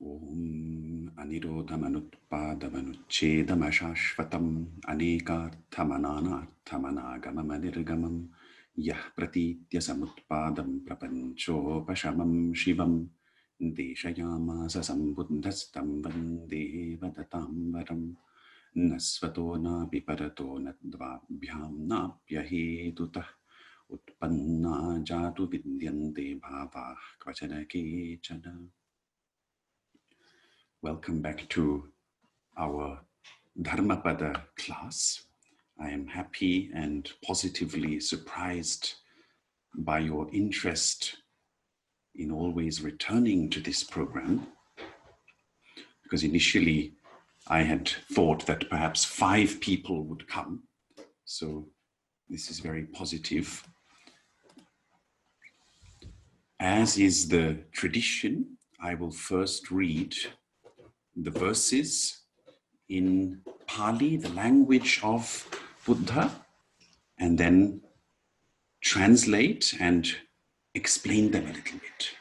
Om anirodhamanutpadamanuchedamashashvatam anekathamananathamanagamam yah pratitya samutpadam prapanchopashamam shivam deshayamasa sambuddhastam vande vadatam nasvato na viparato nadvabhyam napyahedutah utpanna jatu vidyante bhavah kvachana kechana. Welcome back to our Dharmapada class. I am happy and positively surprised by your interest in always returning to this program, because initially I had thought that perhaps 5 people would come. So this is very positive. As is the tradition, I will first read the verses in Pali, the language of Buddha, and then translate and explain them a little bit.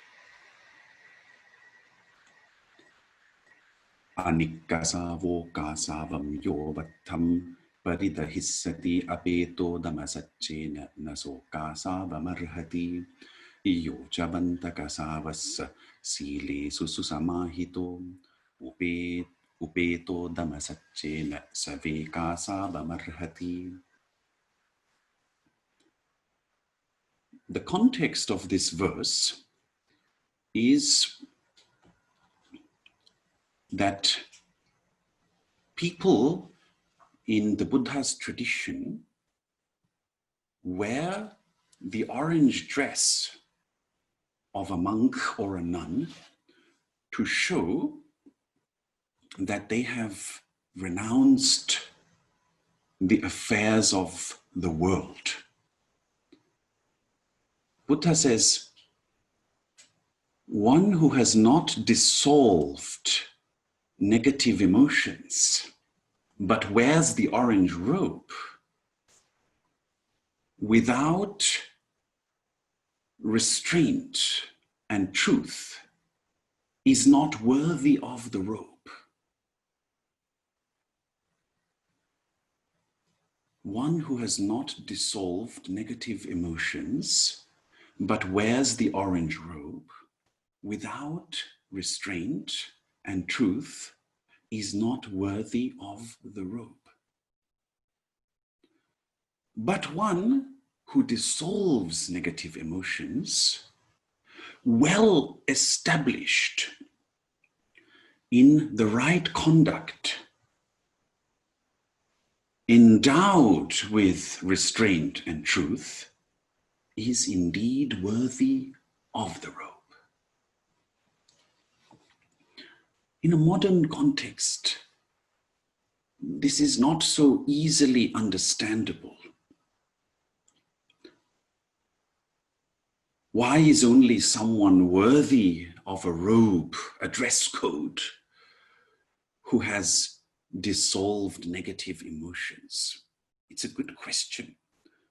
Anikasavo kasavam yovatam paridahissati apeto damasacchena naso kasavamarhati yo chabantakasavassa sile sususamahito upeto damasacchena savekasavamarhati. The context of this verse is that people in the Buddha's tradition wear the orange dress of a monk or a nun to show that they have renounced the affairs of the world. Buddha says, one who has not dissolved negative emotions, but wears the orange robe without restraint and truth is not worthy of the robe. One who has not dissolved negative emotions, but wears the orange robe without restraint and truth is not worthy of the robe. But one who dissolves negative emotions, well established in the right conduct, endowed with restraint and truth, is indeed worthy of the robe. In a modern context, this is not so easily understandable. Why is only someone worthy of a robe, a dress code, who has dissolved negative emotions? It's a good question.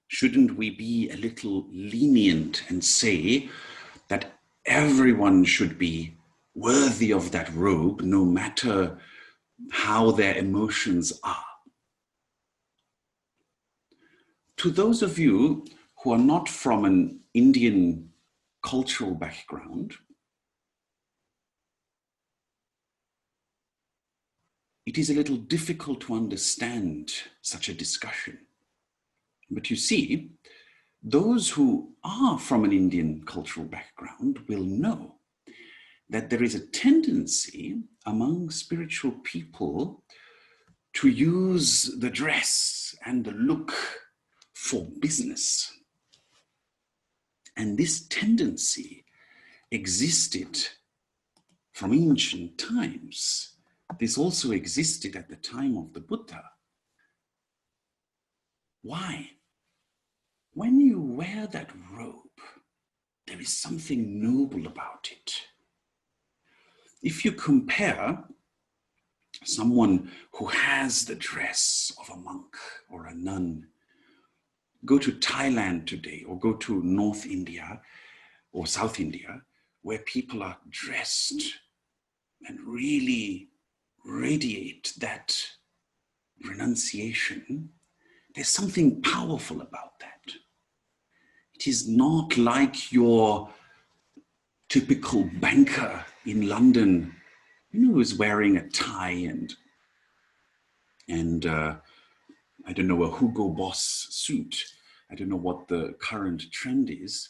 Shouldn't we be a little lenient and say that everyone should be worthy of that robe, no matter how their emotions are? To those of you who are not from an Indian cultural background, it is a little difficult to understand such a discussion. But you see, those who are from an Indian cultural background will know that there is a tendency among spiritual people to use the dress and the look for business. And this tendency existed from ancient times. This also existed at the time of the Buddha. Why? When you wear that robe, there is something noble about it. If you compare someone who has the dress of a monk or a nun, go to Thailand today or go to North India or South India, where people are dressed and really radiate that renunciation, there's something powerful about that. It is not like your typical banker in London, who's wearing a tie and I don't know, a Hugo Boss suit. I don't know what the current trend is.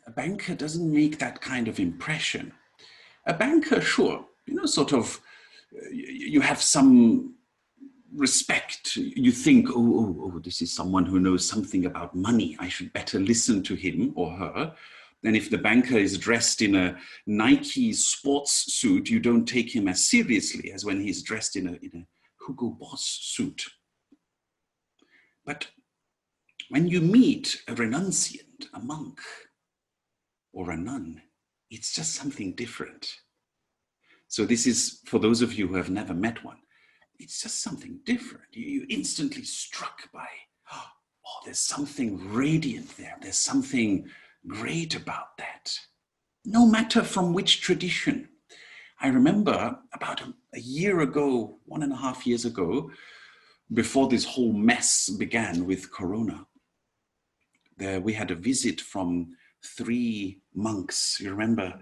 A banker doesn't make that kind of impression. A banker, sure, sort of, you have some respect. You think, oh, this is someone who knows something about money. I should better listen to him or her. Then if the banker is dressed in a Nike sports suit, you don't take him as seriously as when he's dressed in a Hugo Boss suit. But when you meet a renunciant, a monk, or a nun, it's just something different. So this is, for those of you who have never met one, it's just something different. You're instantly struck by, oh, there's something radiant there. There's something great about that. No matter from which tradition. I remember about a year ago, 1.5 years ago, before this whole mess began with Corona, we had a visit from 3 monks, you remember,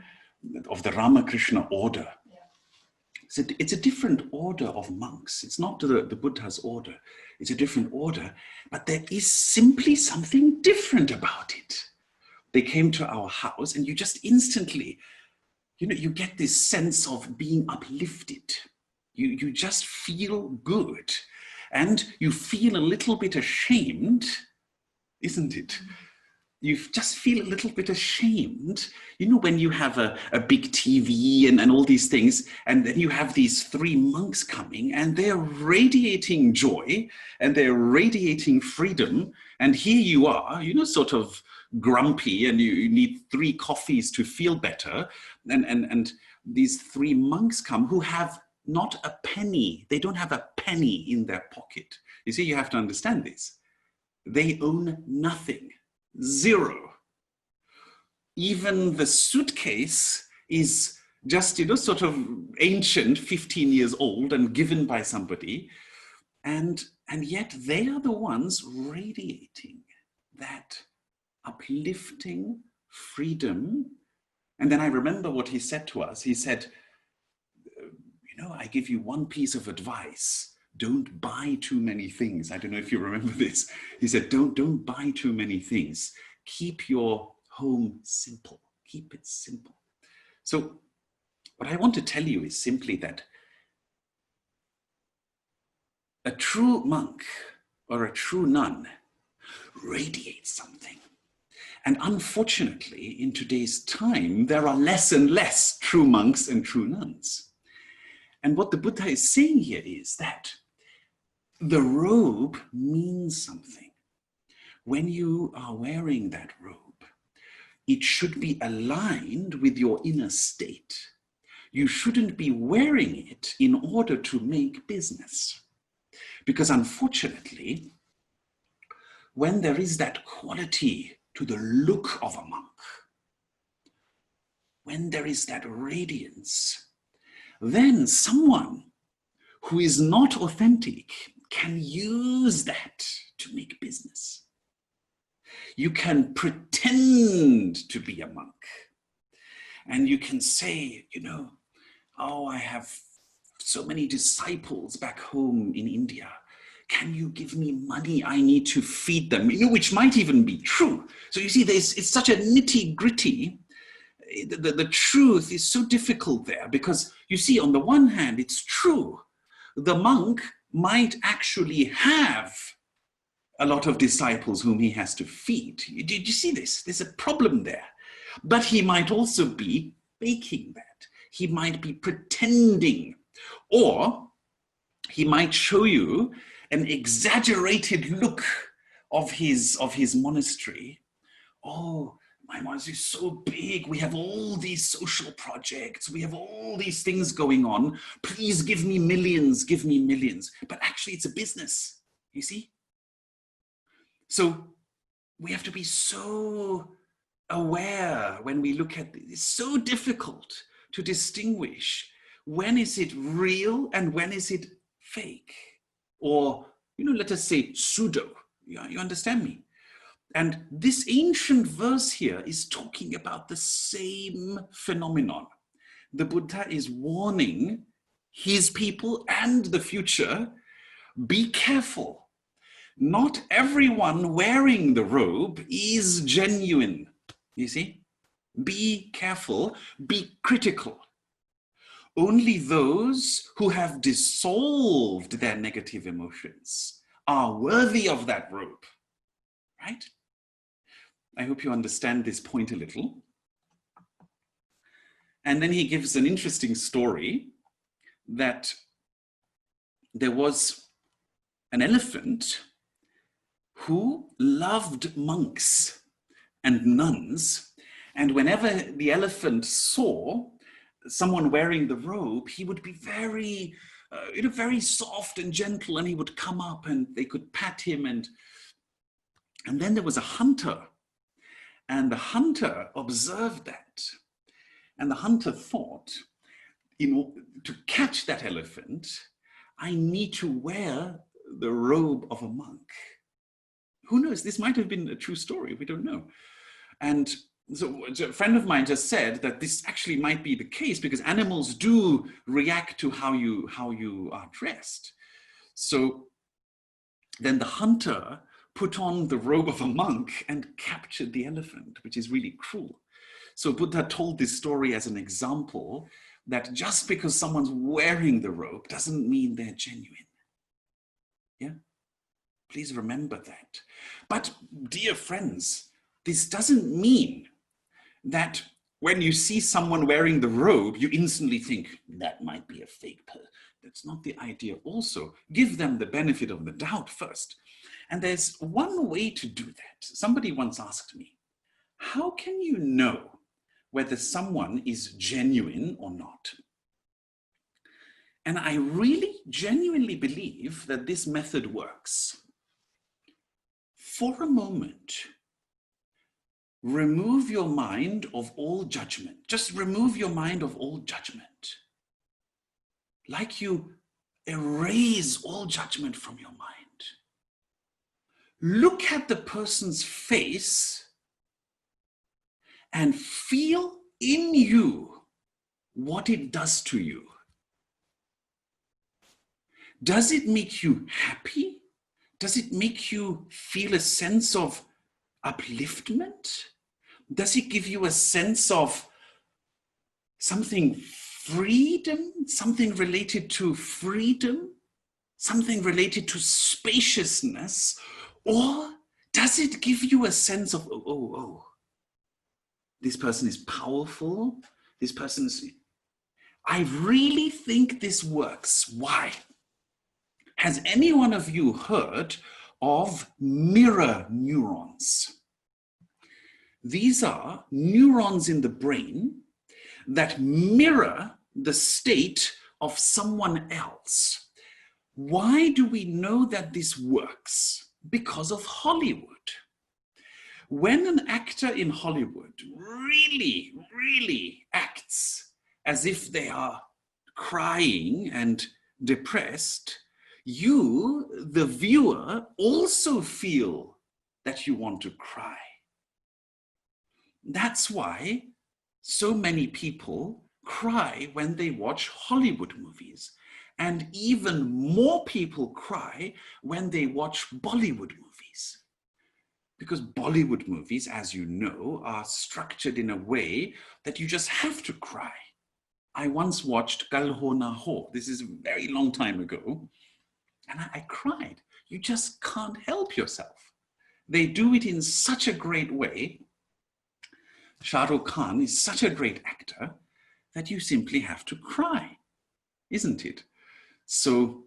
of the Ramakrishna order. Yeah. It's a different order of monks. It's not the Buddha's order. It's a different order, but there is simply something different about it. They came to our house and you just instantly, you get this sense of being uplifted. You just feel good and you feel a little bit ashamed, isn't it? You just feel a little bit ashamed, when you have a big TV and all these things, and then you have these 3 monks coming and they're radiating joy and they're radiating freedom. And here you are, sort of grumpy and you need 3 coffees to feel better. And these 3 monks come who have not a penny. They don't have a penny in their pocket. You see, you have to understand this. They own nothing. 0. Even the suitcase is just, sort of ancient, 15 years old and given by somebody. And yet they are the ones radiating that uplifting freedom. And then I remember what he said to us. He said, I give you one piece of advice. Don't buy too many things. I don't know if you remember this. He said, don't buy too many things. Keep your home simple. Keep it simple. So what I want to tell you is simply that a true monk or a true nun radiates something. And unfortunately, in today's time, there are less and less true monks and true nuns. And what the Buddha is saying here is that the robe means something. When you are wearing that robe, it should be aligned with your inner state. You shouldn't be wearing it in order to make business. Because unfortunately, when there is that quality to the look of a monk, when there is that radiance, then someone who is not authentic can use that to make business. You can pretend to be a monk and you can say, oh, I have so many disciples back home in India. Can you give me money? I need to feed them, which might even be true. So you see, it's such a nitty-gritty. The truth is so difficult there because you see, on the one hand, it's true. The monk might actually have a lot of disciples whom he has to feed. Did you see this? There's a problem there. But he might also be faking that. He might be pretending, or he might show you an exaggerated look of his monastery. Oh, my monastery is so big. We have all these social projects. We have all these things going on. Please give me millions, give me millions. But actually it's a business, you see? So we have to be so aware when we look at this. It's so difficult to distinguish when is it real and when is it fake, or, let us say pseudo. You understand me? And this ancient verse here is talking about the same phenomenon. The Buddha is warning his people and the future, be careful. Not everyone wearing the robe is genuine. You see? Be careful, be critical. Only those who have dissolved their negative emotions are worthy of that robe, right? I hope you understand this point a little. And then he gives an interesting story that there was an elephant who loved monks and nuns. And whenever the elephant saw someone wearing the robe, he would be very, very soft and gentle, and he would come up and they could pat him. And then there was a hunter, and the hunter observed that. And the hunter thought, to catch that elephant, I need to wear the robe of a monk. Who knows? This might have been a true story. We don't know. And so a friend of mine just said that this actually might be the case because animals do react to how you are dressed. So then the hunter put on the robe of a monk and captured the elephant, which is really cruel. So Buddha told this story as an example that just because someone's wearing the robe doesn't mean they're genuine. Yeah? Please remember that. But dear friends, this doesn't mean that when you see someone wearing the robe, you instantly think that might be a fake person. That's not the idea. Also, give them the benefit of the doubt first. And there's one way to do that. Somebody once asked me, how can you know whether someone is genuine or not? And I really genuinely believe that this method works. For a moment, remove your mind of all judgment. Just remove your mind of all judgment. Like you erase all judgment from your mind. Look at the person's face and feel in you what it does to you. Does it make you happy? Does it make you feel a sense of upliftment? Does it give you a sense of something freedom, something related to freedom, something related to spaciousness? Or does it give you a sense of, oh, this person is powerful, this person is... I really think this works. Why? Has any one of you heard of mirror neurons? These are neurons in the brain that mirror the state of someone else. Why do we know that this works? Because of Hollywood. When an actor in Hollywood really acts as if they are crying and depressed, you, the viewer, also feel that you want to cry. That's why so many people cry when they watch Hollywood movies. And even more people cry when they watch Bollywood movies. Because Bollywood movies, as you know, are structured in a way that you just have to cry. I once watched Kal Ho Na Ho. This is a very long time ago. And I cried. You just can't help yourself. They do it in such a great way. Shah Rukh Khan is such a great actor that you simply have to cry, isn't it? So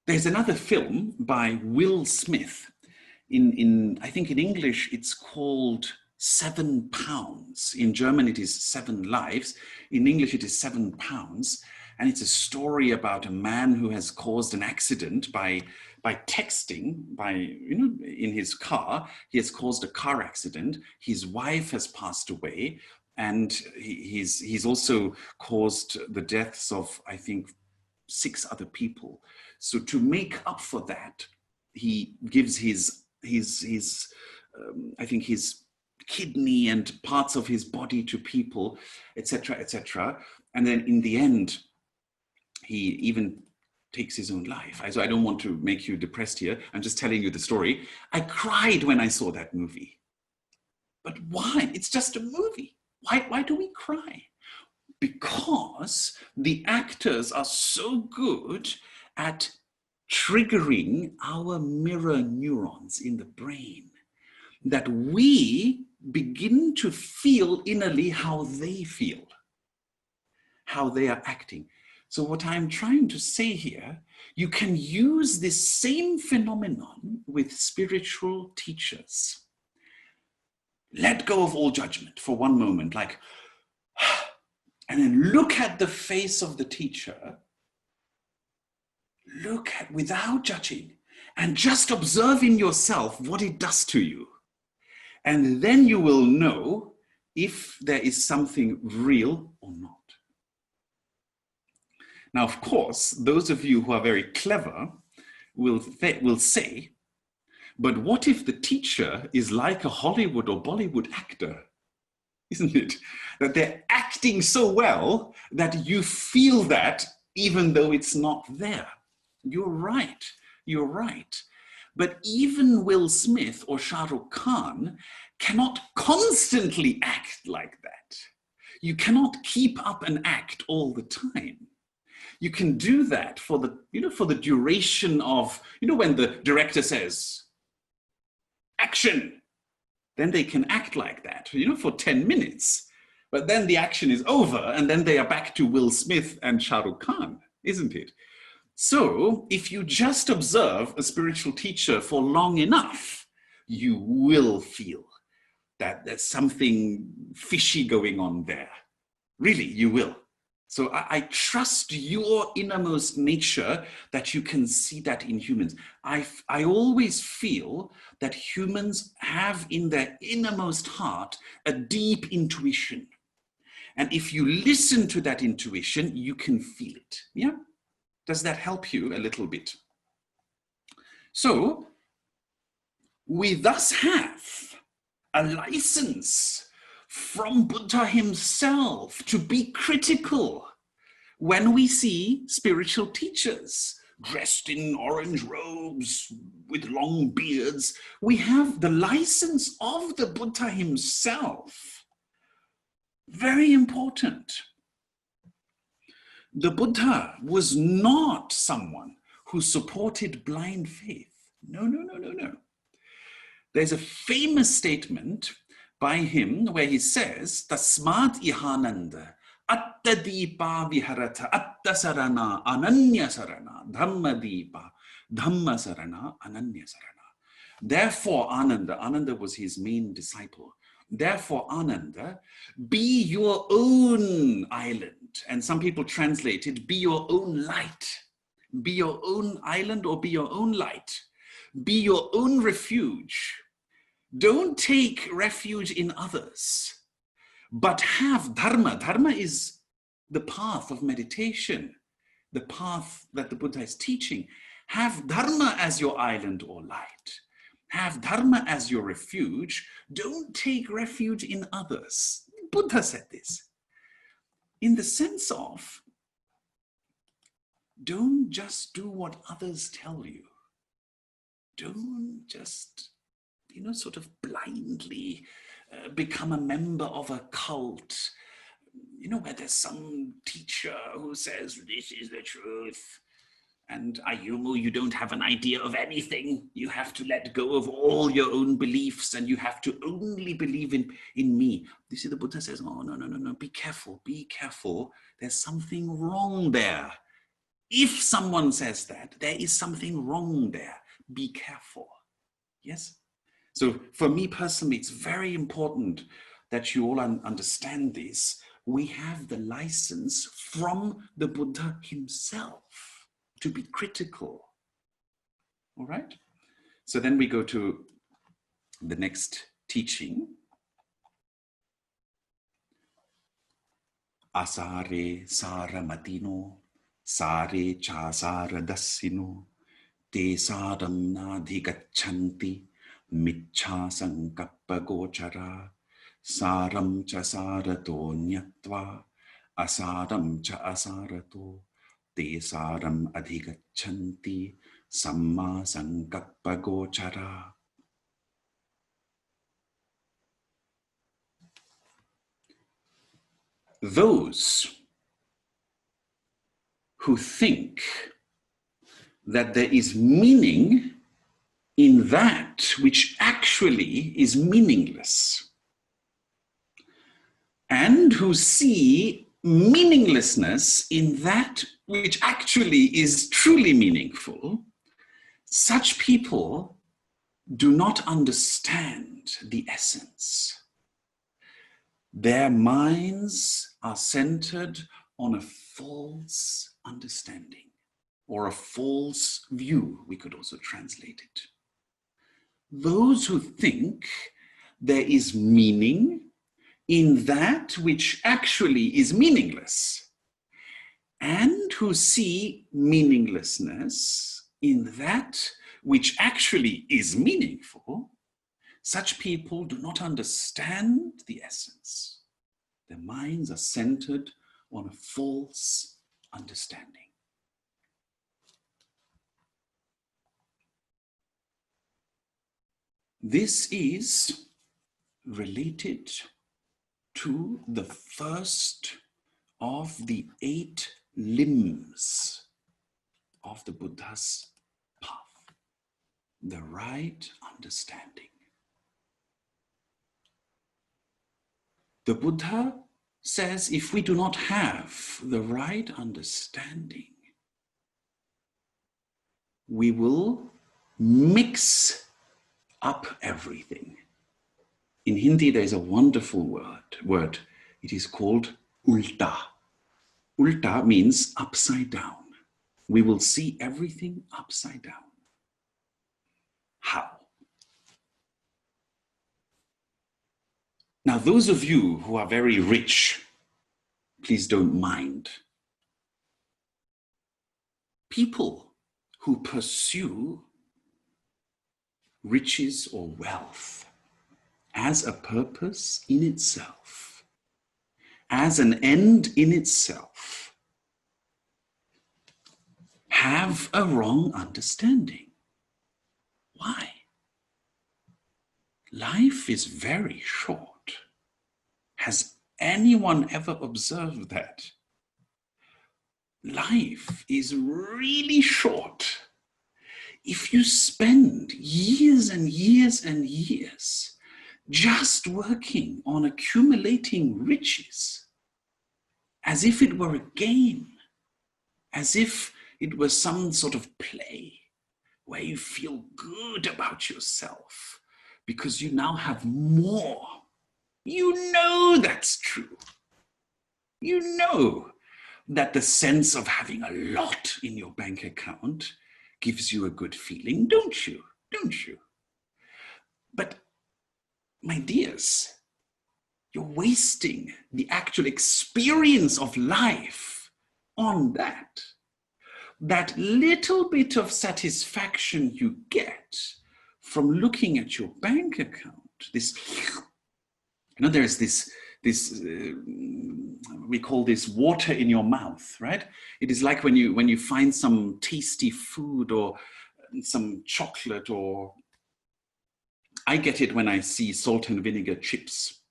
there's another film by Will Smith. I think in English it's called 7 Pounds. In German it is 7 Lives. In English it is 7 Pounds. And it's a story about a man who has caused an accident by texting, in his car. He has caused a car accident. His wife has passed away. And he's also caused the deaths of, I think, 6 other people. So to make up for that, he gives his I think his kidney and parts of his body to people, etc., etc. And then in the end, he even takes his own life. So I don't want to make you depressed here. I'm just telling you the story. I cried when I saw that movie. But why? It's just a movie. Why do we cry? Because the actors are so good at triggering our mirror neurons in the brain that we begin to feel innerly how they feel, how they are acting. So what I'm trying to say here, you can use this same phenomenon with spiritual teachers. Let go of all judgment for one moment, like, and then look at the face of the teacher, look at without judging, and just observe in yourself what it does to you. And then you will know if there is something real or not. Now, of course, those of you who are very clever will say, but what if the teacher is like a Hollywood or Bollywood actor? Isn't it? That they're acting so well that you feel that even though it's not there. You're right. You're right. But even Will Smith or Shah Rukh Khan cannot constantly act like that. You cannot keep up an act all the time. You can do that for the, for the duration of, when the director says, action, then they can act like that, for 10 minutes. But then the action is over and then they are back to Will Smith and Shah Rukh Khan, isn't it? So if you just observe a spiritual teacher for long enough, you will feel that there's something fishy going on there. Really, you will. So I trust your innermost nature that you can see that in humans. I always feel that humans have in their innermost heart a deep intuition. And if you listen to that intuition, you can feel it. Yeah? Does that help you a little bit? So we thus have a license from Buddha himself to be critical when we see spiritual teachers dressed in orange robes with long beards. We have the license of the Buddha himself. Very important. The Buddha was not someone who supported blind faith. No, no, no, no, no. There's a famous statement by him where he says, Tasmat ihananda, atta deepa viharata, atta sarana, ananya sarana, dhamma deepa, dhamma sarana, ananya sarana. Therefore, Ananda was his main disciple. Therefore, Ananda, be your own island. And some people translate it, be your own light. Be your own island or be your own light. Be your own refuge. Don't take refuge in others, but have dharma. Dharma is the path of meditation, the path that the Buddha is teaching. Have dharma as your island or light. Have dharma as your refuge. Don't take refuge in others. Buddha said this in the sense of, don't just do what others tell you. Don't just, sort of blindly become a member of a cult, where there's some teacher who says, this is the truth. And Ayumu, you don't have an idea of anything. You have to let go of all your own beliefs and you have to only believe in me. You see, the Buddha says, oh, no, no, no, no, be careful, be careful. There's something wrong there. If someone says that, there is something wrong there. Be careful. Yes? So for me personally, it's very important that you all understand this. We have the license from the Buddha himself to be critical. All right? So then we go to the next teaching. Asare sara matino, sare cha sara dassino, te saram nadhigachanti, michha sankappa gochara, saram cha sarato nyatva, asaram cha asarato, te saram adhigachanti, samma sankappa gochara. Those who think that there is meaning in that which actually is meaningless, and who see meaninglessness in that which actually is truly meaningful, such people do not understand the essence. Their minds are centered on a false understanding, or a false view, we could also translate it. Those who think there is meaning in that which actually is meaningless, and who see meaninglessness in that which actually is meaningful, such people do not understand the essence. Their minds are centered on a false understanding. This is related to the first of the 8 limbs of the Buddha's path, the right understanding. The Buddha says if we do not have the right understanding, we will mix up everything. In Hindi, there is a wonderful word. It is called ulta. Ulta means upside down. We will see everything upside down. How? Now, those of you who are very rich, please don't mind. People who pursue riches or wealth as a purpose in itself, as an end in itself, have a wrong understanding. Why? Life is very short. Has anyone ever observed that? Life is really short. If you spend years and years and years just working on accumulating riches, as if it were a game, as if it was some sort of play where you feel good about yourself because you now have more. You know that's true. You know that the sense of having a lot in your bank account gives you a good feeling, don't you? Don't you? But my dears, you're wasting the actual experience of life on that. That little bit of satisfaction you get from looking at your bank account, this, you know, there's this we call this water in your mouth, right? It is like when you find some tasty food or some chocolate, or I get it when I see salt and vinegar chips.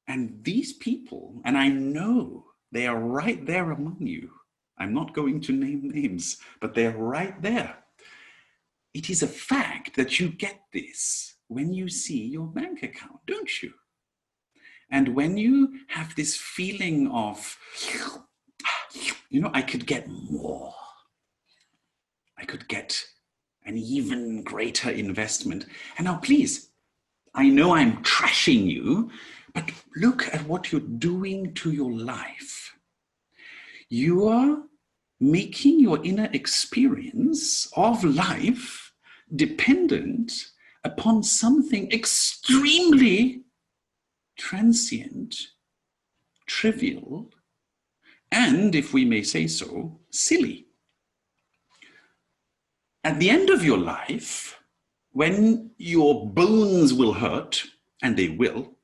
And these people, and I know they are right there among you. I'm not going to name names, but they're right there. It is a fact that you get this when you see your bank account, don't you? And when you have this feeling of, you know, I could get more. I could get an even greater investment. And now please, I know I'm trashing you, but look at what you're doing to your life. You are making your inner experience of life dependent upon something extremely transient, trivial, and, if we may say so, silly. At the end of your life, when your bones will hurt, and they will,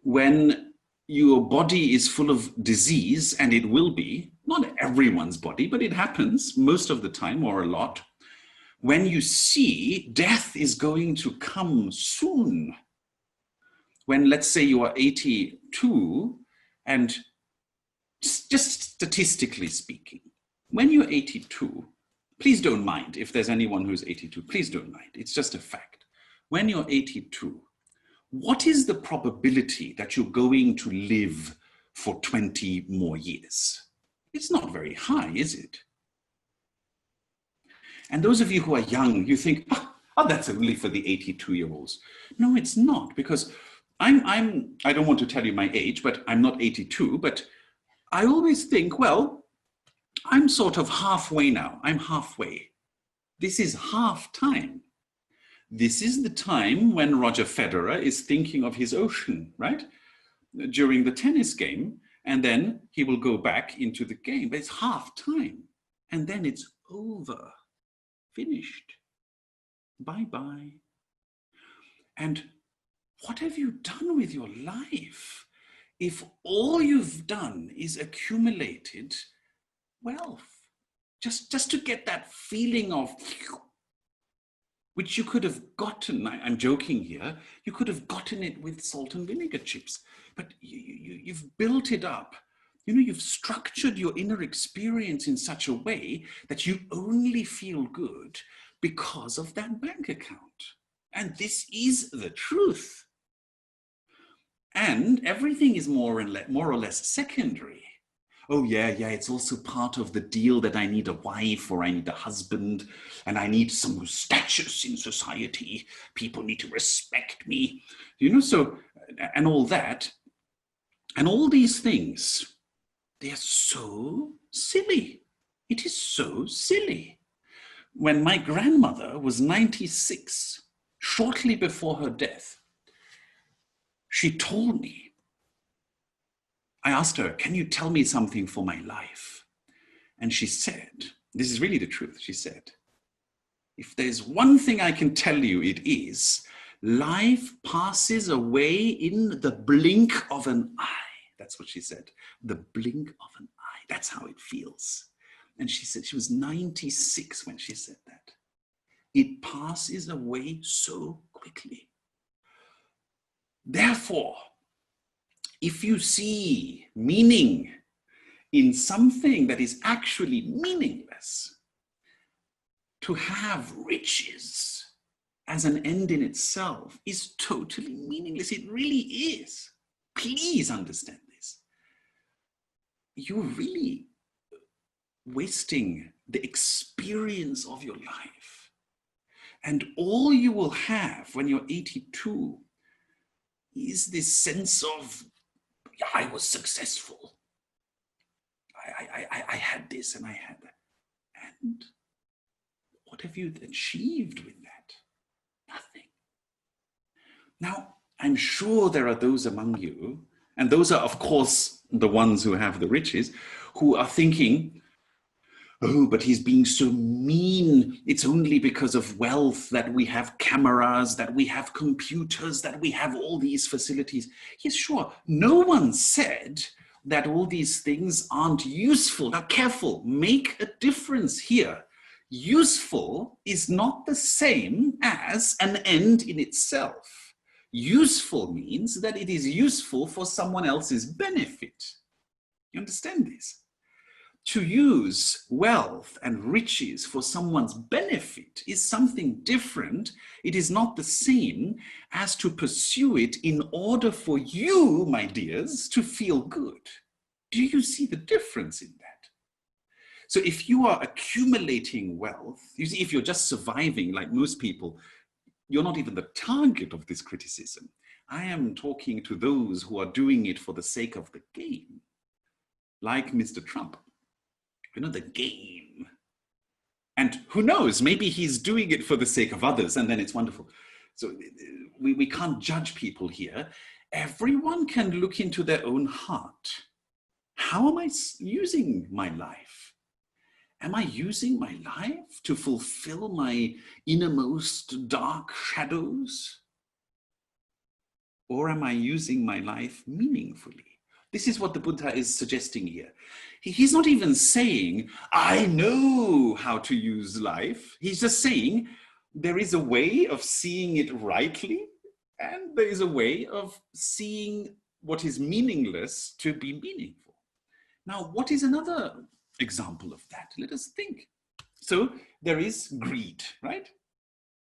when your body is full of disease, and it will be, not everyone's body, but it happens most of the time, or a lot, when you see death is going to come soon, when, let's say, you are 82, and just statistically speaking, when you're 82, please don't mind if there's anyone who's 82, please don't mind, it's just a fact. When you're 82, what is the probability that you're going to live for 20 more years? It's not very high, is it? And those of you who are young, you think, oh, that's only for the 82-year-olds. No, it's not, because I don't want to tell you my age, but I'm not 82, but I always think, well, I'm sort of halfway now. I'm halfway. This is half time. This is the time when Roger Federer is thinking of his ocean, right? During the tennis game, and then he will go back into the game, but it's half time, and then it's over, finished, bye-bye. And what have you done with your life if all you've done is accumulated wealth? Just to get that feeling of, which you could have gotten, I'm joking here, you could have gotten it with salt and vinegar chips, but you've built it up. You know, you've structured your inner experience in such a way that you only feel good because of that bank account. And this is the truth. And everything is more or less secondary. Oh yeah, it's also part of the deal that I need a wife or I need a husband and I need some status in society. People need to respect me, you know, so, and all that. And all these things, they are so silly. It is so silly. When my grandmother was 96, shortly before her death, she told me, I asked her, can you tell me something for my life? And she said, this is really the truth. She said, if there's one thing I can tell you, it is life passes away in the blink of an eye. That's what she said. The blink of an eye. That's how it feels. And she said she was 96 when she said that. It passes away so quickly. Therefore, if you see meaning in something that is actually meaningless, to have riches as an end in itself is totally meaningless. It really is. Please understand this. You're really wasting the experience of your life. And all you will have when you're 82 is this sense of, yeah, I was successful. I had this and I had that. And what have you achieved with that? Nothing. Now, I'm sure there are those among you, and those are, of course, the ones who have the riches, who are thinking, oh, but he's being so mean. It's only because of wealth that we have cameras, that we have computers, that we have all these facilities. Yes, sure. No one said that all these things aren't useful. Now, careful, make a difference here. Useful is not the same as an end in itself. Useful means that it is useful for someone else's benefit. You understand this? To use wealth and riches for someone's benefit is something different. It is not the same as to pursue it in order for you, my dears, to feel good. Do you see the difference in that? So if you are accumulating wealth, you see, if you're just surviving like most people, you're not even the target of this criticism. I am talking to those who are doing it for the sake of the game, like Mr. Trump. You know, the game. And who knows, maybe he's doing it for the sake of others, and then it's wonderful. So we can't judge people here. everyone can look into their own heart. How am I using my life? Am I using my life to fulfill my innermost dark shadows? Or am I using my life meaningfully? This is what the Buddha is suggesting here. He's not even saying, I know how to use life. He's just saying, there is a way of seeing it rightly, and there is a way of seeing what is meaningless to be meaningful. Now, what is another example of that? Let us think. So there is greed, right?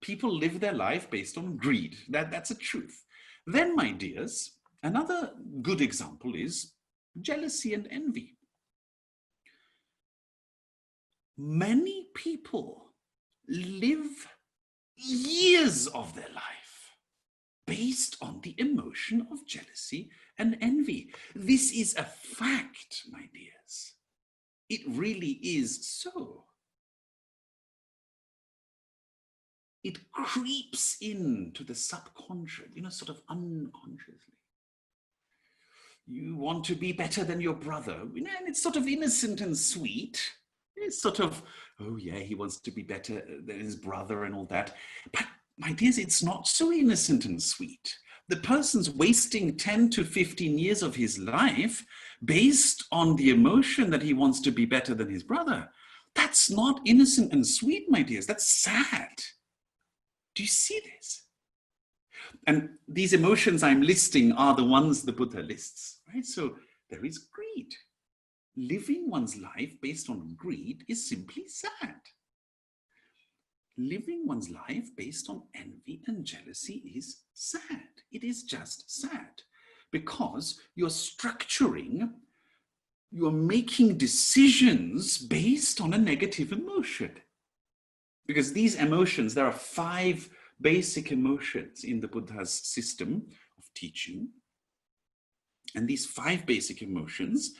People live their life based on greed. That's a truth. Then, my dears, another good example is jealousy and envy. Many people live years of their life based on the emotion of jealousy and envy. This is a fact, my dears. It really is so. It creeps into the subconscious, sort of unconsciously. You want to be better than your brother, and it's sort of innocent and sweet. It's sort of, oh yeah, he wants to be better than his brother and all that. But my dears, it's not so innocent and sweet. The person's wasting 10 to 15 years of his life based on the emotion that he wants to be better than his brother. That's not innocent and sweet, my dears. That's sad. Do you see this? And these emotions I'm listing are the ones the Buddha lists, right? So there is greed. Living one's life based on greed is simply sad. Living one's life based on envy and jealousy is sad. It is just sad because you're making decisions based on a negative emotion. Because these emotions, there are 5 basic emotions in the Buddha's system of teaching. And these 5 basic emotions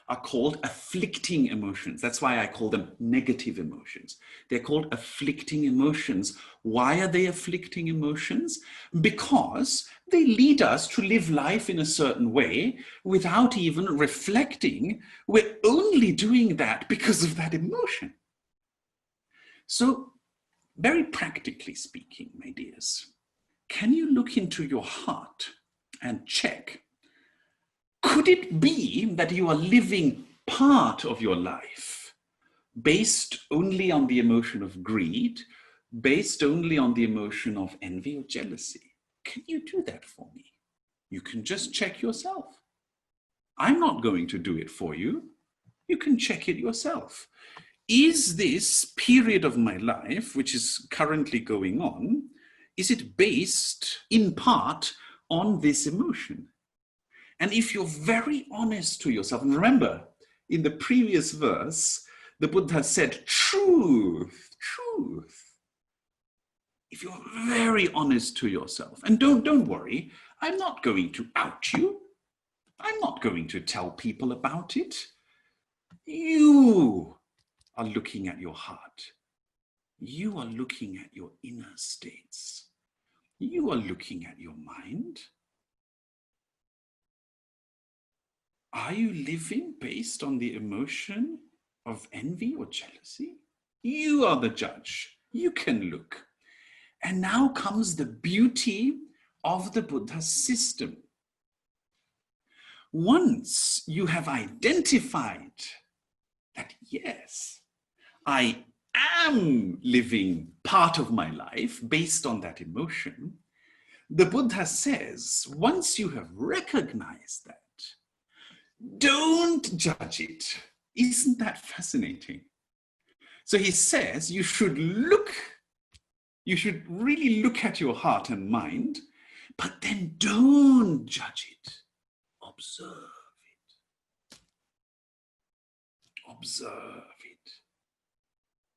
are called afflicting emotions. That's why I call them negative emotions. They're called afflicting emotions. Why are they afflicting emotions? Because they lead us to live life in a certain way without even reflecting. We're only doing that because of that emotion. So, very practically speaking, my dears, can you look into your heart and check, could it be that you are living part of your life based only on the emotion of greed, based only on the emotion of envy or jealousy? Can you do that for me? You can just check yourself. I'm not going to do it for you. You can check it yourself. Is this period of my life, which is currently going on, is it based in part on this emotion? And if you're very honest to yourself, and remember, in the previous verse, the Buddha said, truth, truth. If you're very honest to yourself, and don't worry, I'm not going to out you. I'm not going to tell people about it. You are looking at your heart. You are looking at your inner states. You are looking at your mind. Are you living based on the emotion of envy or jealousy? You are the judge. You can look. And now comes the beauty of the Buddha's system. Once you have identified that, yes, I am living part of my life based on that emotion, the Buddha says, once you have recognized that, don't judge it. Isn't that fascinating? So he says you should really look at your heart and mind, but then don't judge it. Observe it. Observe it.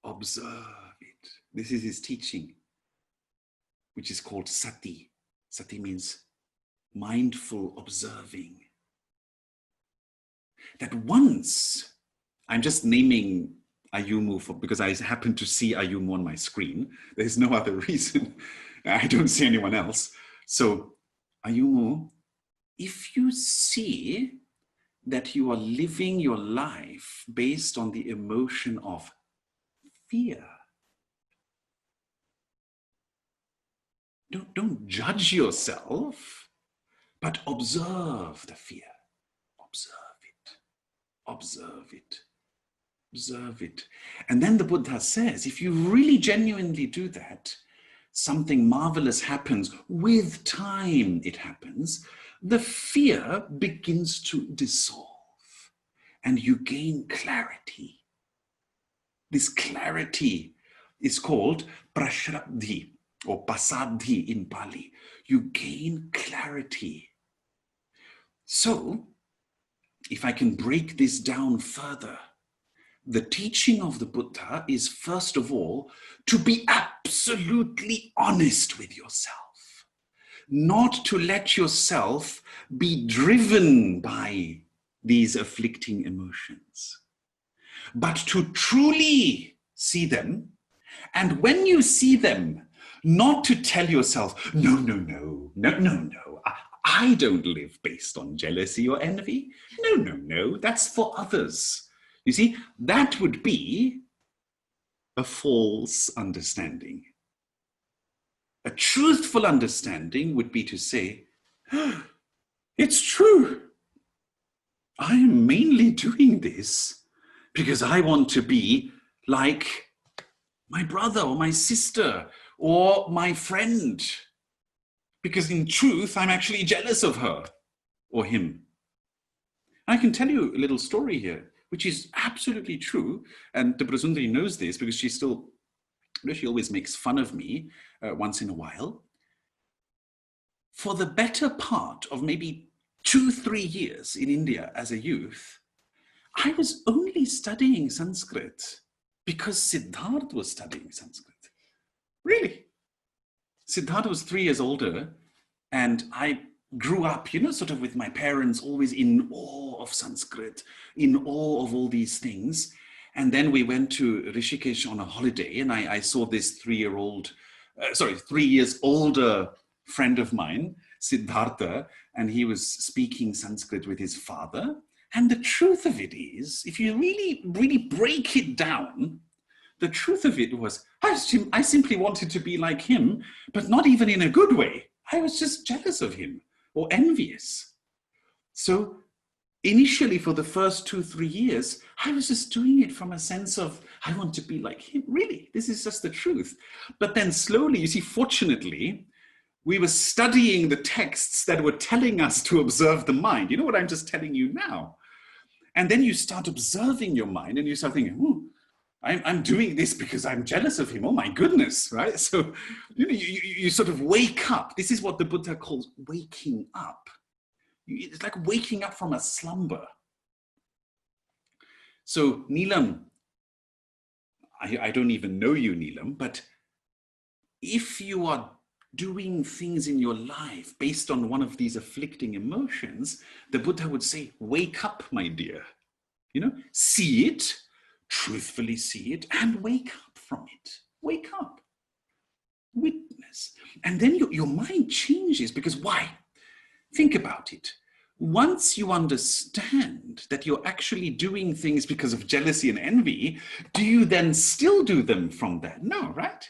Observe it. This is his teaching, which is called sati. Sati means mindful observing. That once, I'm just naming Ayumu because I happen to see Ayumu on my screen. There's no other reason. I don't see anyone else. So Ayumu, if you see that you are living your life based on the emotion of fear, don't judge yourself, but observe the fear. Observe it, observe it, observe it. And then the Buddha says, if you really genuinely do that, something marvelous happens. With time it happens. The fear begins to dissolve and you gain clarity. This clarity is called prashraddhi or pasaddhi in Pali. You gain clarity. So, if I can break this down further, the teaching of the Buddha is, first of all, to be absolutely honest with yourself, not to let yourself be driven by these afflicting emotions, but to truly see them. And when you see them, not to tell yourself, no, I don't live based on jealousy or envy. No, that's for others. You see, that would be a false understanding. A truthful understanding would be to say, it's true. I am mainly doing this because I want to be like my brother or my sister or my friend. Because in truth, I'm actually jealous of her or him. I can tell you a little story here, which is absolutely true. And Tripura knows this because she always makes fun of me once in a while. For the better part of maybe 2-3 years in India as a youth, I was only studying Sanskrit because Siddhartha was studying Sanskrit. Really. Siddhartha was 3 years older, and I grew up, sort of with my parents always in awe of Sanskrit, in awe of all these things. And then we went to Rishikesh on a holiday, and I saw this 3 years older friend of mine, Siddhartha, and he was speaking Sanskrit with his father. And the truth of it is, if you really, really break it down, the truth of it was, I simply wanted to be like him, but not even in a good way. I was just jealous of him or envious. So initially for the first 2-3 years, I was just doing it from a sense of, I want to be like him. Really, this is just the truth. But then slowly, you see, fortunately, we were studying the texts that were telling us to observe the mind. You know what I'm just telling you now? And then you start observing your mind and you start thinking, I'm doing this because I'm jealous of him. Oh my goodness, right? So you sort of wake up. This is what the Buddha calls waking up. It's like waking up from a slumber. So Neelam, I don't even know you, Neelam, but if you are doing things in your life based on one of these afflicting emotions, the Buddha would say, wake up, my dear. See it, truthfully see it, and wake up from it. Wake up. Witness. And then your mind changes, because why? Think about it. Once you understand that you're actually doing things because of jealousy and envy, do you then still do them from that? No, right?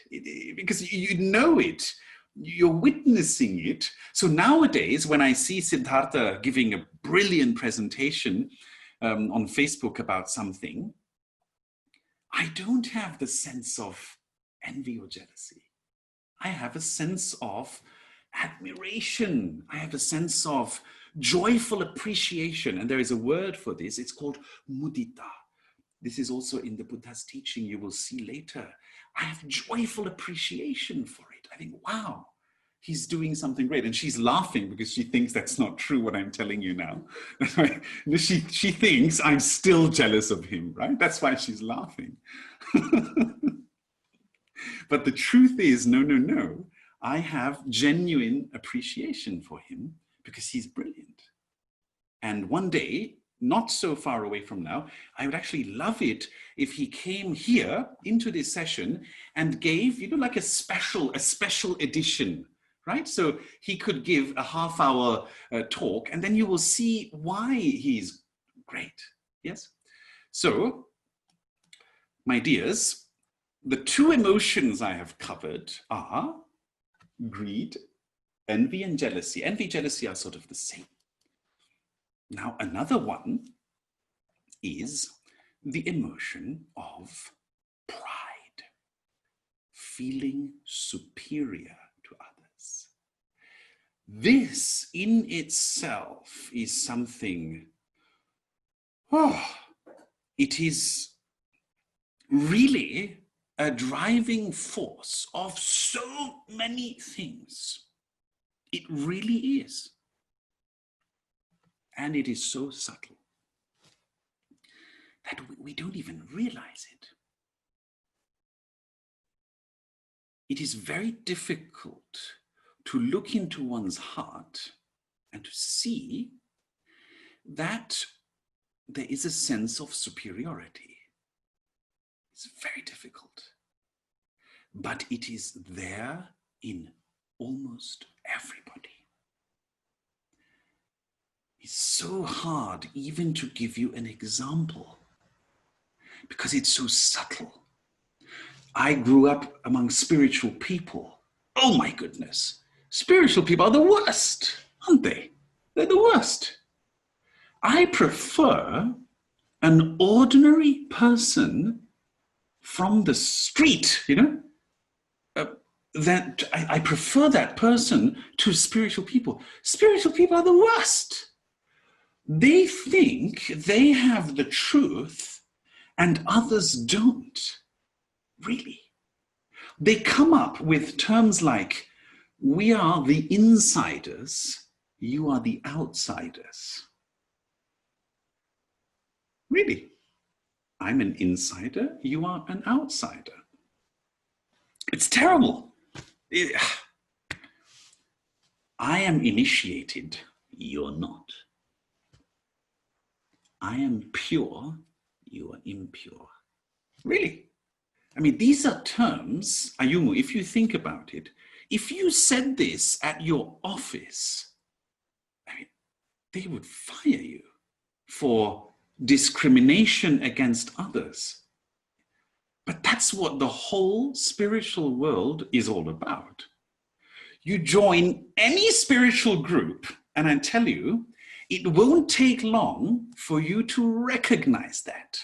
Because you know it. You're witnessing it. So nowadays, when I see Siddhartha giving a brilliant presentation on Facebook about something, I don't have the sense of envy or jealousy. I have a sense of admiration. I have a sense of joyful appreciation. And there is a word for this. It's called mudita. This is also in the Buddha's teaching. You will see later. I have joyful appreciation for it. I think, wow, he's doing something great. And she's laughing because she thinks that's not true what I'm telling you now. She thinks I'm still jealous of him, right? That's why she's laughing. But the truth is, no. I have genuine appreciation for him because he's brilliant. And one day, not so far away from now, I would actually love it if he came here into this session and gave, like a special edition, right? So he could give a half-hour talk, and then you will see why he's great, yes? So, my dears, the two emotions I have covered are greed, envy, and jealousy. Envy, jealousy are sort of the same. Now, another one is the emotion of pride, feeling superior to others. This in itself is something, it is really a driving force of so many things. It really is. And it is so subtle that we don't even realize it. It is very difficult to look into one's heart and to see that there is a sense of superiority. It's very difficult. But it is there in almost everybody. It's so hard even to give you an example because it's so subtle. I grew up among spiritual people. Oh my goodness. Spiritual people are the worst, aren't they? They're the worst. I prefer an ordinary person from the street, you know, that I prefer that person to spiritual people. Spiritual people are the worst. They think they have the truth and others don't. Really. They come up with terms like, we are the insiders, you are the outsiders. Really. I'm an insider, you are an outsider. It's terrible. I am initiated, you're not. I am pure, you are impure. Really? I mean, these are terms, Ayumu, if you think about it, if you said this at your office, I mean, they would fire you for discrimination against others. But that's what the whole spiritual world is all about. You join any spiritual group, and I tell you, it won't take long for you to recognize that.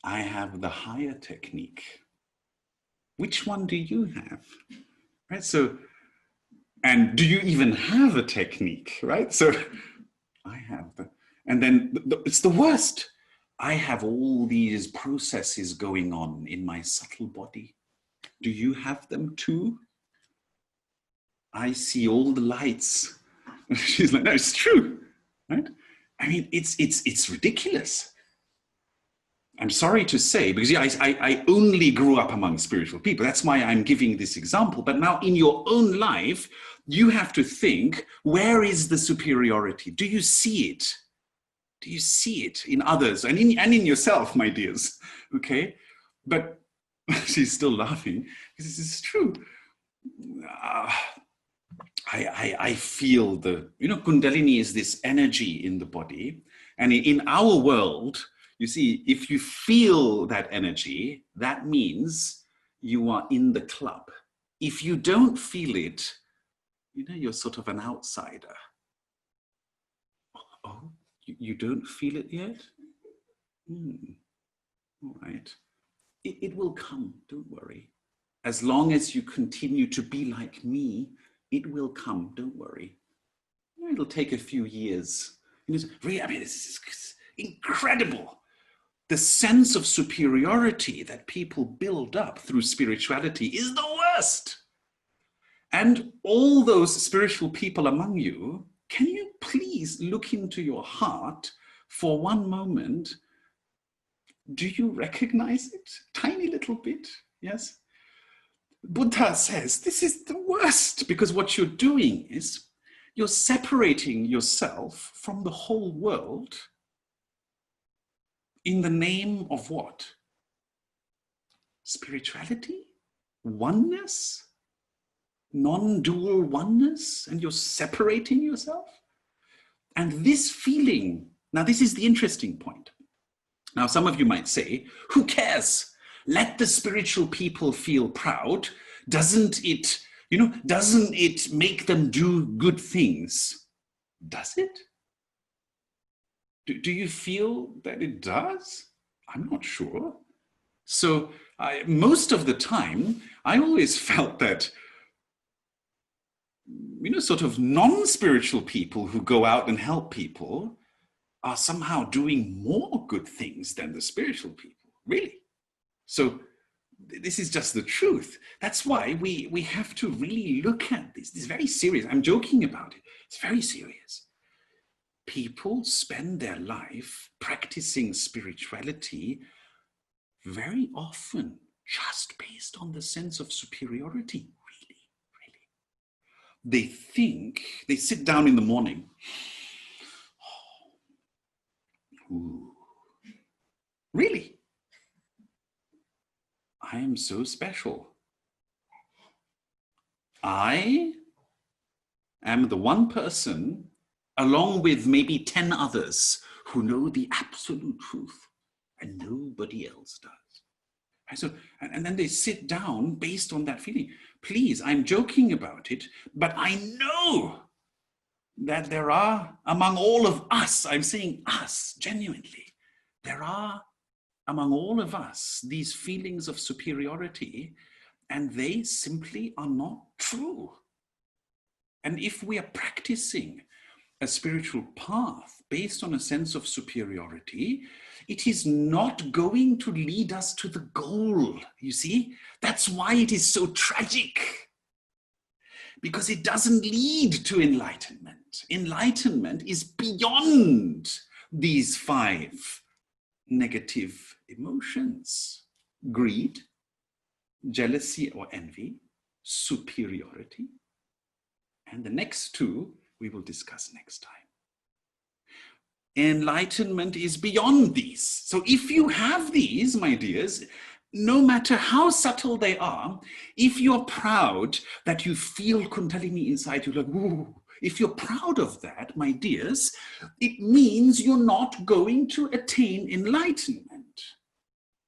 I have the higher technique. Which one do you have? Right? So, and do you even have a technique? Right? So I have the, and then it's the worst. I have all these processes going on in my subtle body. Do you have them too? I see all the lights. She's like, no, it's true, right? I mean, it's ridiculous. I'm sorry to say, because yeah, I only grew up among spiritual people. That's why I'm giving this example. But now in your own life, you have to think, where is the superiority? Do you see it? Do you see it in others and in yourself, my dears? Okay, but she's still laughing because this is true. I feel the, you know, Kundalini is this energy in the body, and in our world, you see, if you feel that energy, that means you are in the club. If you don't feel it, you know, you're sort of an outsider. Oh, you don't feel it yet? All right. It will come, don't worry. As long as you continue to be like me, it will come, don't worry. It'll take a few years. Really, I mean, this is incredible. The sense of superiority that people build up through spirituality is the worst. And all those spiritual people among you, can you please look into your heart for one moment? Do you recognize it? Tiny little bit, yes? Buddha says this is the worst, because what you're doing is you're separating yourself from the whole world in the name of what? Spirituality? oneness, non-dual oneness, and you're separating yourself. And this feeling, now this is the interesting point. Now, some of you might say, who cares? Let the spiritual people feel proud. Doesn't it, doesn't it make them do good things? Does it? Do you feel that it does? I'm not sure. So most of the time, I always felt that, sort of non-spiritual people who go out and help people are somehow doing more good things than the spiritual people, really. So this is just the truth. That's why we have to really look at this. This is very serious. I'm joking about it. It's very serious. People spend their life practicing spirituality very often just based on the sense of superiority, really. They think, they sit down in the morning. Ooh, really? I am so special. I am the one person, along with maybe 10 others, who know the absolute truth, and nobody else does. And then they sit down based on that feeling. Please, I'm joking about it, but I know that there are among all of us, I'm saying us genuinely, there are among all of us these feelings of superiority, and they simply are not true. And if we are practicing a spiritual path based on a sense of superiority, it is not going to lead us to the goal, you see? That's why it is so tragic, because it doesn't lead to enlightenment. Enlightenment is beyond these 5 negative emotions: greed, jealousy or envy, superiority, and the next 2 we will discuss next time. Enlightenment is beyond these. So if you have these, my dears, no matter how subtle they are, if you're proud that you feel Kundalini inside you, like, ooh, if you're proud of that, my dears, it means you're not going to attain enlightenment.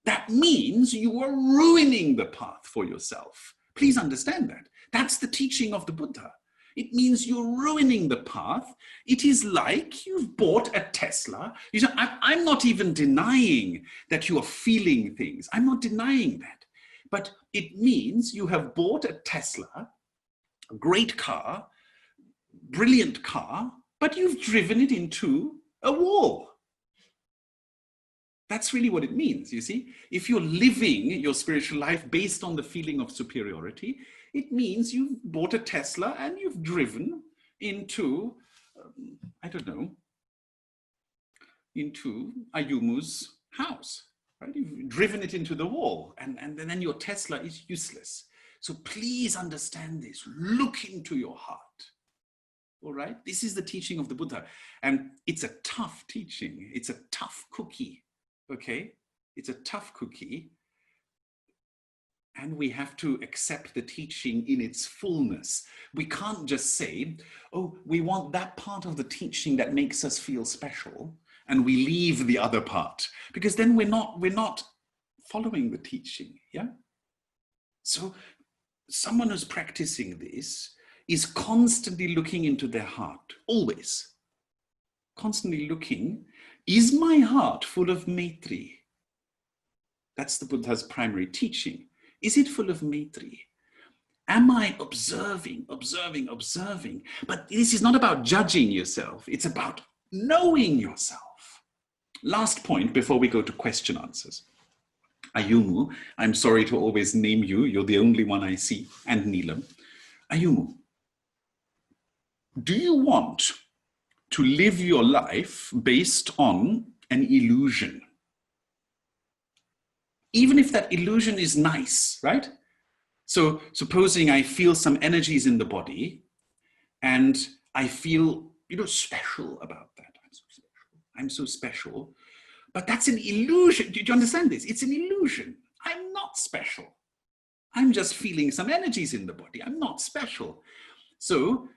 That means you are ruining the path for yourself. Please understand that. That's the teaching of the Buddha. It means you're ruining the path. It is like you've bought a Tesla. I'm not even denying that you are feeling things. I'm not denying that. But it means you have bought a Tesla, a great car, brilliant car, but you've driven it into a wall. That's really what it means, you see? If you're living your spiritual life based on the feeling of superiority, it means you've bought a Tesla and you've driven into, I don't know, into Ayumu's house, right? You've driven it into the wall, and then your Tesla is useless. So please understand this. Look into your heart. All right? This is the teaching of the Buddha. And it's a tough teaching. It's a tough cookie. Okay? It's a tough cookie. And we have to accept the teaching in its fullness. We can't just say, oh, we want that part of the teaching that makes us feel special, and we leave the other part, because then we're not following the teaching. Yeah? So someone who's practicing this is constantly looking into their heart, always. Constantly looking, is my heart full of maitri? That's the Buddha's primary teaching. Is it full of maitri? Am I observing? But this is not about judging yourself. It's about knowing yourself. Last point before we go to question answers. Ayumu, I'm sorry to always name you. You're the only one I see. And Neelam. Ayumu, do you want to live your life based on an illusion? Even if that illusion is nice, right? So supposing I feel some energies in the body and I feel, special about that. I'm so special. But that's an illusion. Do you understand this? It's an illusion. I'm not special. I'm just feeling some energies in the body. I'm not special. So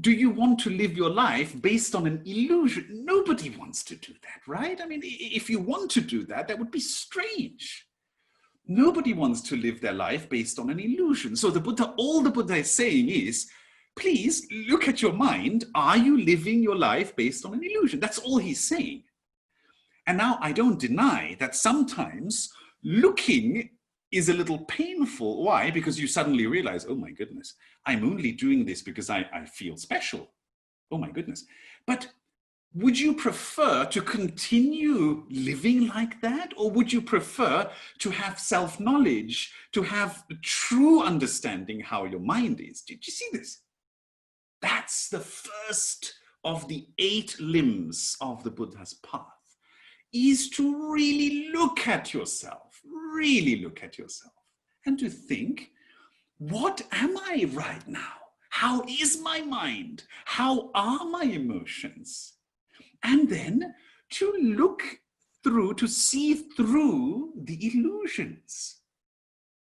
do you want to live your life based on an illusion? Nobody wants to do that, right? I mean, if you want to do that, that would be strange. Nobody wants to live their life based on an illusion. So the Buddha, all the Buddha is saying is, please look at your mind. Are you living your life based on an illusion? That's all he's saying. And now I don't deny that sometimes looking is a little painful. Why? Because you suddenly realize, oh my goodness, I'm only doing this because I feel special. Oh my goodness. But would you prefer to continue living like that? Or would you prefer to have self-knowledge, to have true understanding how your mind is? Did you see this? That's the first of the 8 limbs of the Buddha's path, is to really look at yourself, and to think, what am I right now? How is my mind? How are my emotions? And then to look through, to see through the illusions.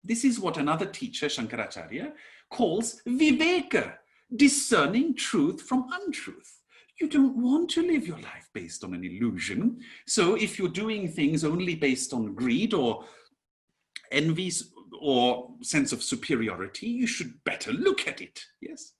This is what another teacher, Shankaracharya, calls viveka, discerning truth from untruth. You don't want to live your life based on an illusion. So if you're doing things only based on greed or envy or sense of superiority, you should better look at it, yes?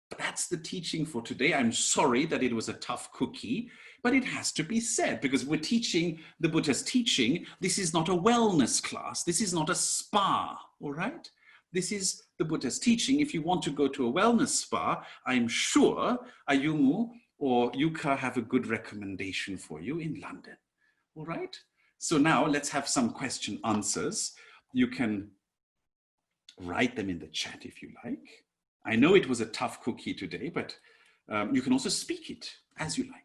But that's the teaching for today. I'm sorry that it was a tough cookie, but it has to be said because we're teaching the Buddha's teaching. This is not a wellness class. This is not a spa, all right? This is the Buddha's teaching. If you want to go to a wellness spa, I'm sure Ayumu or Yuka have a good recommendation for you in London. All right? So now let's have some question answers. You can write them in the chat if you like. I know it was a tough cookie today, but you can also speak it as you like.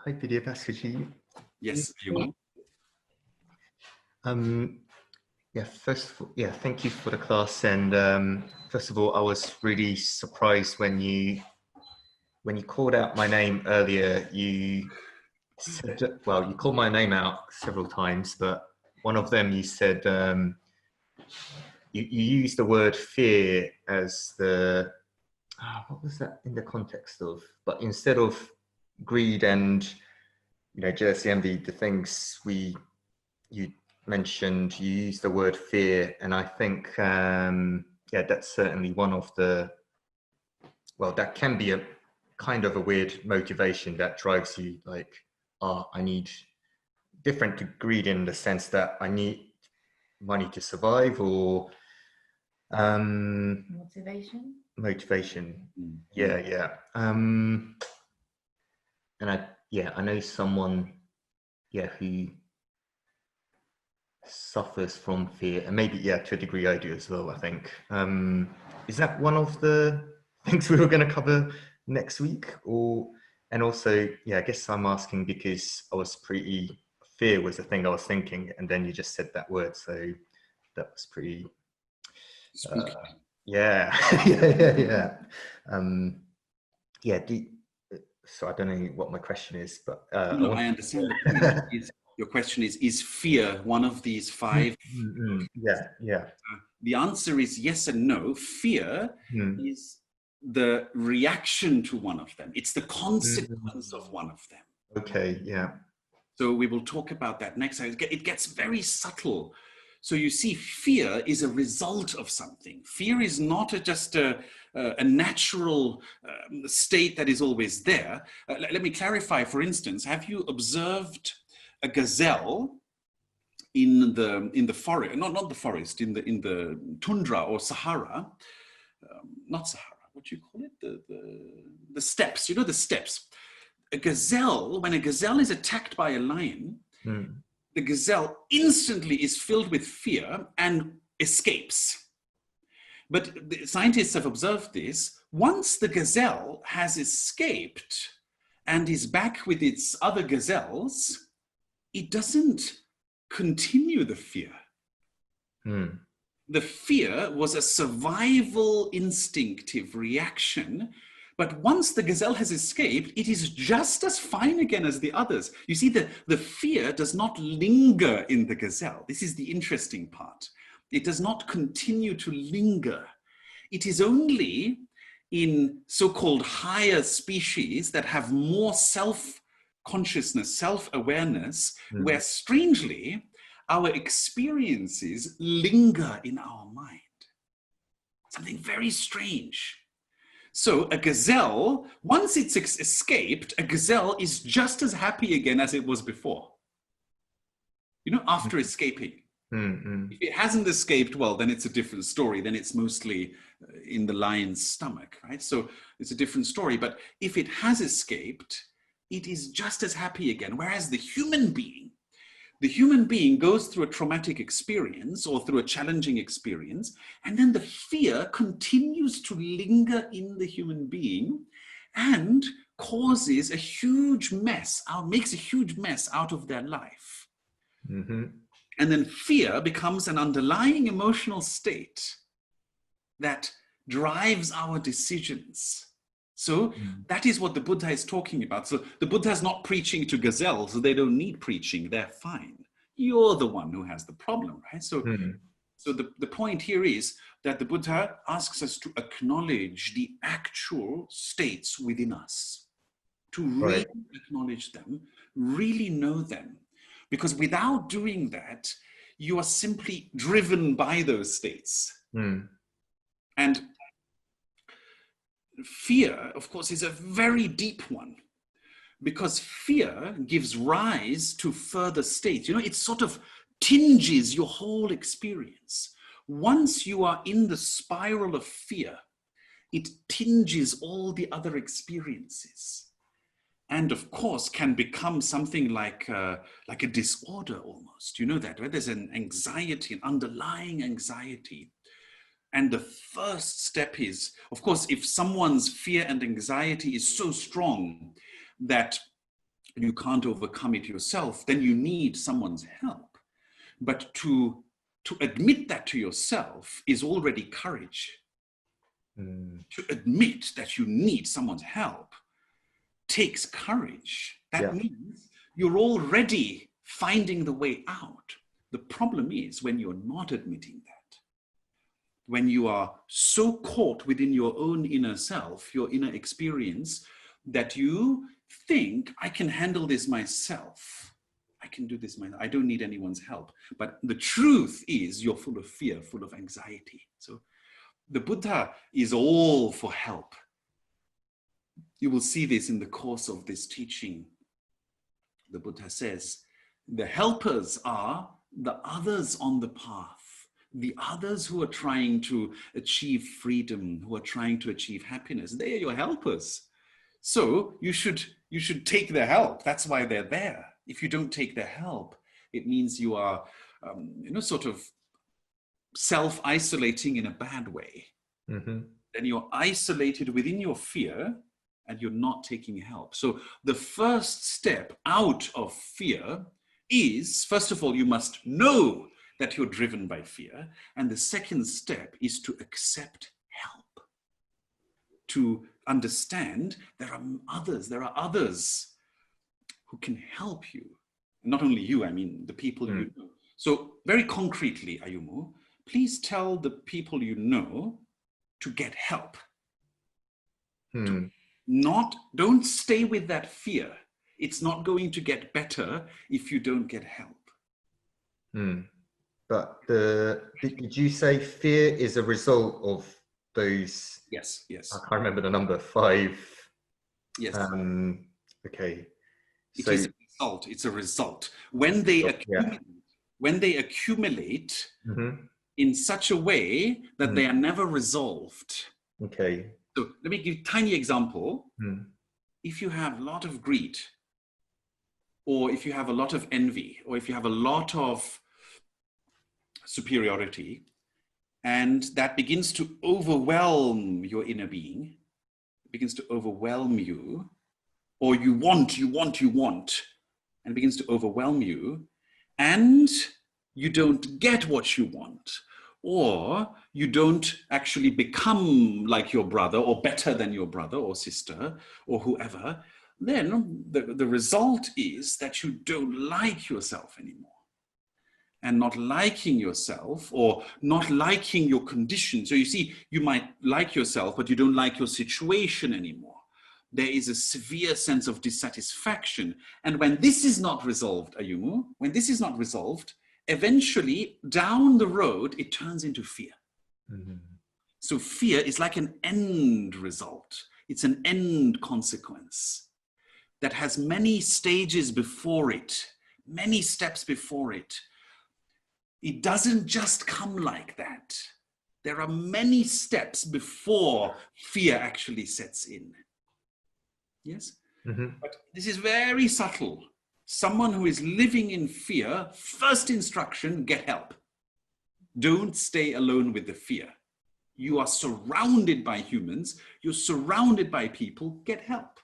Hi, Vidyābhāskarji. Yes, you Yeah, first of all, yeah, thank you for the class. And first of all, I was really surprised when you called out my name earlier. You said, well, you called my name out several times, but one of them you said you used the word fear as the what was that in the context of? But instead of greed and jealousy, envy, the things you mentioned, you used the word fear, and I think yeah, that's certainly one of the, well, that can be a kind of a weird motivation that drives you, like, I need, different to greed in the sense that I need money to survive, or motivation. Yeah. And I know someone who suffers from fear, and maybe to a degree I do as well, I think. Is that one of the things we were going to cover next week? Or, and also, I guess I'm asking because fear was the thing I was thinking, and then you just said that word, so that was pretty yeah. So I don't know what my question is, but no, I understand. Your question is fear one of these 5? Yeah. The answer is yes and no. Fear is the reaction to one of them. It's the consequence of one of them. Okay, yeah. So we will talk about that next time. It gets very subtle. So you see, fear is a result of something. Fear is not just a natural state that is always there. Let me clarify, for instance, have you observed a gazelle in the forest, not the forest, in the tundra or Sahara, not Sahara, what do you call it? The steppes, the steppes. When a gazelle is attacked by a lion, the gazelle instantly is filled with fear and escapes. But the scientists have observed this. Once the gazelle has escaped and is back with its other gazelles, it doesn't continue the fear. The fear was a survival instinctive reaction But once the gazelle has escaped, it is just as fine again as the others. You see, the fear does not linger in the gazelle. This is the interesting part. It does not continue to linger. It is only in so-called higher species that have more self-consciousness, self-awareness, where strangely, our experiences linger in our mind. Something very strange. So a gazelle, once it's escaped, a gazelle is just as happy again as it was before. You know, after escaping. If it hasn't escaped, well, then it's a different story. Then it's mostly in the lion's stomach, right? So it's a different story. But if it has escaped, it is just as happy again. Whereas the human being goes through a traumatic experience or through a challenging experience, and then the fear continues to linger in the human being and causes a huge mess, makes a huge mess out of their life. And then fear becomes an underlying emotional state that drives our decisions. So that is what the Buddha is talking about. So the Buddha is not preaching to gazelles, so they don't need preaching, they're fine. You're the one who has the problem, right? So, so the point here is that the Buddha asks us to acknowledge the actual states within us, to really acknowledge them, really know them. Because without doing that, you are simply driven by those states. And fear, of course, is a very deep one, because fear gives rise to further states. You know, it sort of tinges your whole experience. Once you are in the spiral of fear, it tinges all the other experiences. And of course, can become something like a disorder almost. You know that, right? There's an anxiety, an underlying anxiety. And the first step is, of course, if someone's fear and anxiety is so strong that you can't overcome it yourself, then you need someone's help. But to admit that to yourself is already courage. To admit that you need someone's help takes courage. That means you're already finding the way out. The problem is when you're not admitting that, when you are so caught within your own inner self, your inner experience, that you think, I can handle this myself. I can do this myself. I don't need anyone's help. But the truth is you're full of fear, full of anxiety. So the Buddha is all for help. You will see this in the course of this teaching. The Buddha says, the helpers are the others on the path, the others who are trying to achieve freedom, who are trying to achieve happiness. They are your helpers. So you should take their help. That's why they're there. If you don't take their help, it means you are, sort of self-isolating in a bad way. Then you're isolated within your fear and you're not taking help. So the first step out of fear is, first of all, you must know that you're driven by fear. And the second step is to accept help, to understand there are others who can help you. Not only you, I mean the people you know. So very concretely, Ayumu, please tell the people you know to get help. Don't stay with that fear. It's not going to get better if you don't get help. But did you say fear is a result of those? Yes. I can't remember the number, 5. Yes. Okay. It is a result. It's a result. When they accumulate in such a way that they are never resolved. Okay. So let me give a tiny example. If you have a lot of greed, or if you have a lot of envy, or if you have a lot of superiority, and that begins to overwhelm your inner being, begins to overwhelm you, or you want, and it begins to overwhelm you, and you don't get what you want, or you don't actually become like your brother or better than your brother or sister or whoever, then the result is that you don't like yourself anymore. And not liking yourself or not liking your condition. So you see, you might like yourself, but you don't like your situation anymore. There is a severe sense of dissatisfaction. And when this is not resolved, Ayumu, when this is not resolved, eventually down the road, it turns into fear. Mm-hmm. So fear is like an end result. It's an end consequence that has many stages before it, many steps before it. It doesn't just come like that. There are many steps before fear actually sets in. Yes? Mm-hmm. But this is very subtle. Someone who is living in fear, first instruction, get help. Don't stay alone with the fear. You are surrounded by humans. You're surrounded by people. Get help.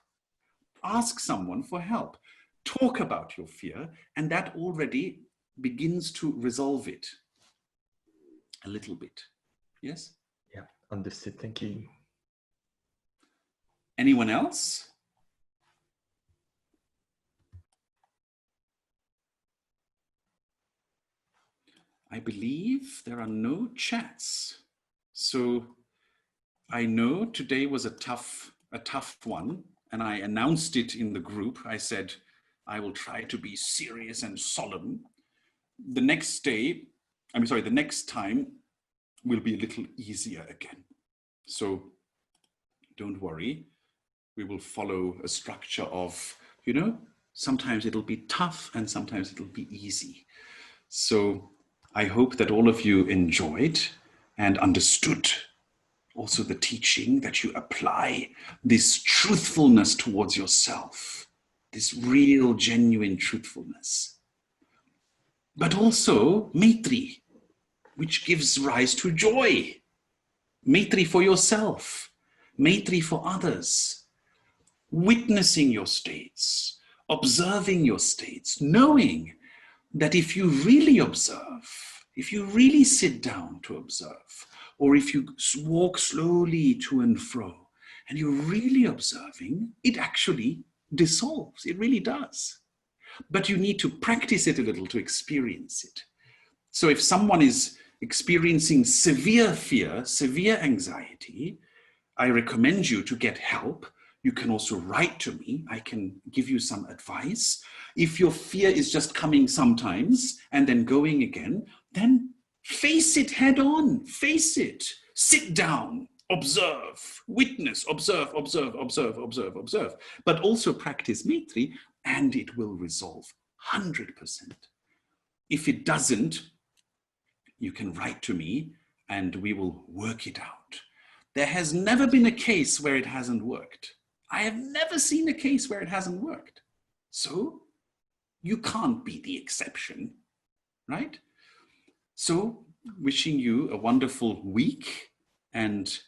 Ask someone for help. Talk about your fear, and that already begins to resolve it a little bit. Yes? Yeah, understood. Thank you. Anyone else? I believe there are no chats. So I know today was a tough one, and I announced it in the group. I said, I will try to be serious and solemn. The next time will be a little easier again. So don't worry. We will follow a structure of, sometimes it'll be tough and sometimes it'll be easy. So I hope that all of you enjoyed and understood also the teaching, that you apply this truthfulness towards yourself, this real, genuine truthfulness. But also Maitri, which gives rise to joy. Maitri for yourself, Maitri for others, witnessing your states, observing your states, knowing that if you really observe, if you really sit down to observe, or if you walk slowly to and fro, and you're really observing, it actually dissolves. It really does. But you need to practice it a little to experience it. So if someone is experiencing severe fear, severe anxiety, I recommend you to get help. You can also write to me. I can give you some advice. If your fear is just coming sometimes and then going again, then face it head on, face it, sit down, observe, witness, observe, observe, observe, observe, observe, but also practice Maitri, and it will resolve 100%. If it doesn't, you can write to me and we will work it out. There has never been a case where it hasn't worked. I have never seen a case where it hasn't worked. So you can't be the exception, right? So wishing you a wonderful week. And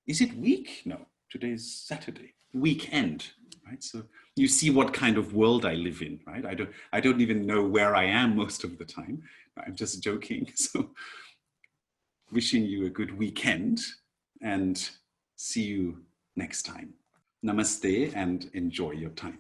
is it week? No, today's Saturday, weekend, right? So you see what kind of world I live in, right? I don't even know where I am most of the time. I'm just joking. So wishing you a good weekend and see you next time. Namaste and enjoy your time.